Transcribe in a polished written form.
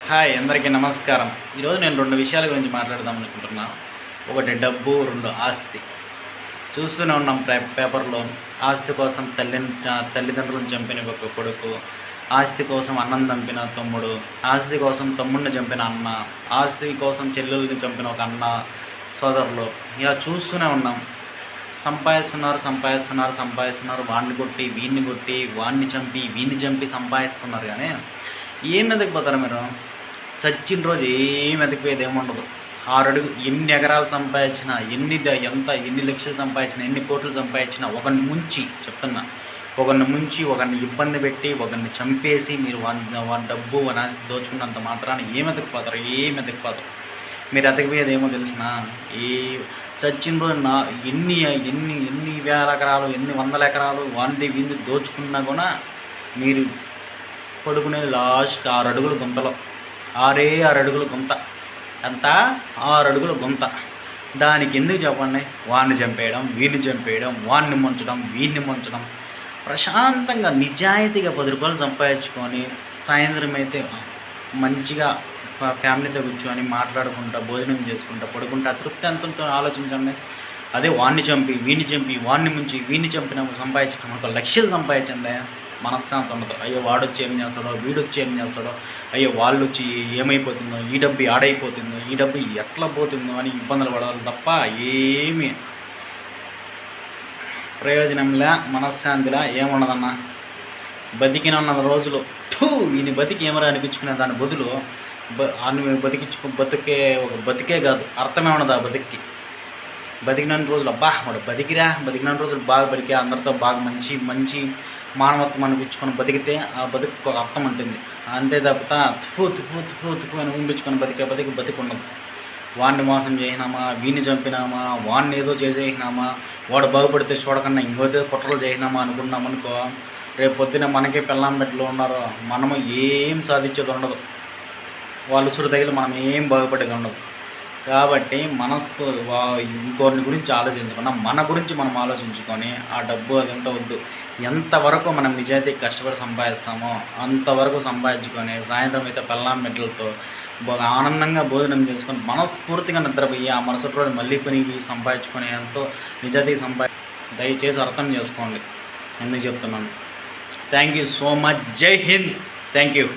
Hi అందరికీ నమస్కారం. ఈరోజు నేను రెండు విషయాల గురించి మాట్లాడదాం అనుకుంటున్నాను. ఒకటి డబ్బు, రెండు ఆస్తి. చూస్తూనే ఉన్నాం పేపర్లో. ఆస్తి కోసం తల్లిదండ్రులను చంపిన ఒక కొడుకు, ఆస్తి కోసం అన్నం చంపిన తమ్ముడు, ఆస్తి కోసం తమ్ముడిని చంపిన అన్న, ఆస్తి కోసం చెల్లెల్ని చంపిన ఒక అన్న సోదరులు. ఇలా చూస్తూనే ఉన్నాం. సంపాదిస్తున్నారు. వాడిని కొట్టి వాడిని చంపి వీడిని చంపి సంపాదిస్తున్నారు. కానీ ఏం ఎదగిపోతారు మీరు? చచ్చిన రోజు ఏం ఎదిగిపోయేది ఏముండదు. 6 అడుగు ఎన్ని ఎకరాలు సంపాదించినా, ఎన్ని లక్షలు సంపాదించినా, ఎన్ని కోట్లు సంపాదించినా, ఒకరిని ముంచి ఒకరిని ఇబ్బంది పెట్టి ఒకరిని చంపేసి మీరు వాడి డబ్బు ఆస్తి దోచుకున్నంత మాత్రాన ఏం ఎదగిపోతారు? మీరు ఎదగిపోయేది ఏమో తెలిసిన, ఈ చచ్చిన రోజు ఎన్ని ఎన్ని ఎన్ని వేల ఎకరాలు, ఎన్ని వందల ఎకరాలు వీంది దోచుకున్నా కూడా మీరు పడుకునేది లాస్ట్ 6 అడుగుల గుంతలో. 6 అడుగుల గుంత. ఎంత? 6 అడుగుల గుంత. దానికి ఎందుకు చెప్పండి? వాడిని చంపేయడం, వీడిని చంపేయడం, వాడిని ముంచడం, వీడిని ముంచడం. ప్రశాంతంగా నిజాయితీగా 10 రూపాయలు సంపాదించుకొని సాయంత్రం అయితే మంచిగా ఫ్యామిలీతో కూర్చొని మాట్లాడుకుంటా, భోజనం చేసుకుంటా, పడుకుంటా తృప్తి అంతంతో ఆలోచించండి. అదే వాడిని చంపి వాడిని ముంచి వీడిని చంపిన సంపాదించడం, ఒక లక్షలు సంపాదించండి. మనశ్శాంతి ఉండదు. అయ్యో వాడొచ్చి ఏం చేస్తాడో, వీడొచ్చి ఏం చేస్తాడో, అయ్యో వాళ్ళు వచ్చి ఏమైపోతుందో, ఈ డబ్బు ఆడైపోతుందో, ఈ డబ్బు ఎట్లా పోతుందో అని ఇబ్బందులు పడాలి తప్ప ఏమీ ప్రయోజనంలా, మనశ్శాంతిలా ఏముండదన్నా. బతికినన్న రోజులు ఈయన బతికి ఏమరా అనిపించుకునే దాని బదులు బతికే కాదు, అర్థమే ఉండదు ఆ బతికి. బతికిన రోజులు వాడు బతికిన రోజులు బాగా బతికే, అందరితో బాగా మంచి మానవత్వం అనిపించుకొని బతికితే ఆ బతుకు ఒక అర్థం ఉంటుంది. అంతే తప్ప తుప్పు అని ఊపించుకొని బతికి ఉండదు. వాడిని మోసం చేసినామా, వీడిని చంపినామా, వాడిని ఏదో చేసేసినామా, వాడు బాగుపడితే చూడకుండా ఇంకోదో కుట్రలు చేసినామా అనుకున్నామనుకో, రేపు పొద్దున మనకే పెళ్ళాం బిడ్డలు ఉన్నారు, మనము ఏం సాధించేది ఉండదు. వాళ్ళు ఉసురు తగిలి మనం ఏం బాగుపడేది ఉండదు. కాబట్టి ఇంకోరిని గురించి ఆలోచించకుండా మన గురించి మనం ఆలోచించుకొని ఆ డబ్బు అదంతా వద్దు. ఎంతవరకు మనం నిజాయితీకి కష్టపడి సంపాదిస్తామో అంతవరకు సంపాదించుకొని సాయంత్రం అయితే పెళ్ళాం బిడ్డలతో ఆనందంగా భోజనం చేసుకొని మనస్ఫూర్తిగా నిద్రపోయి ఆ మరుసటి రోజు మళ్ళీ పనికి సంపాదించుకొని ఎంతో నిజాయితీ దయచేసి అర్థం చేసుకోండి ఎందుకు చెప్తున్నాను. Thank you so much. జై హింద్. Thank you.